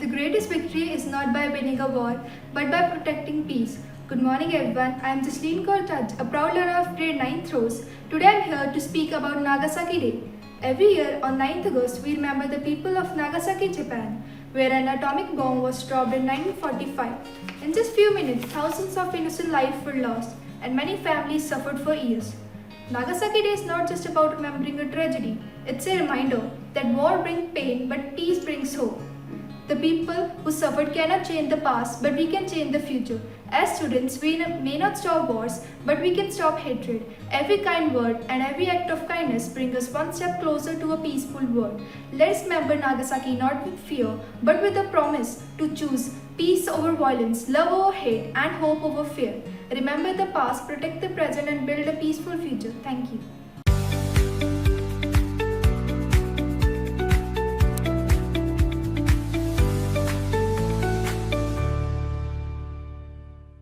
The greatest victory is not by winning a war, but by protecting peace. Good morning everyone, I am Jasleen Kaur Judge, a proud learner of grade 9th Rose. Today I am here to speak about Nagasaki Day. Every year on 9th August, we remember the people of Nagasaki, Japan, where an atomic bomb was dropped in 1945. In just few minutes, thousands of innocent lives were lost and many families suffered for years. Nagasaki Day is not just about remembering a tragedy, it's a reminder that war brings pain but peace brings hope. The people who suffered cannot change the past, but we can change the future. As students, we may not stop wars, but we can stop hatred. Every kind word and every act of kindness brings us one step closer to a peaceful world. Let's remember Nagasaki not with fear, but with a promise to choose peace over violence, love over hate, and hope over fear. Remember the past, protect the present, and build a peaceful future. Thank you.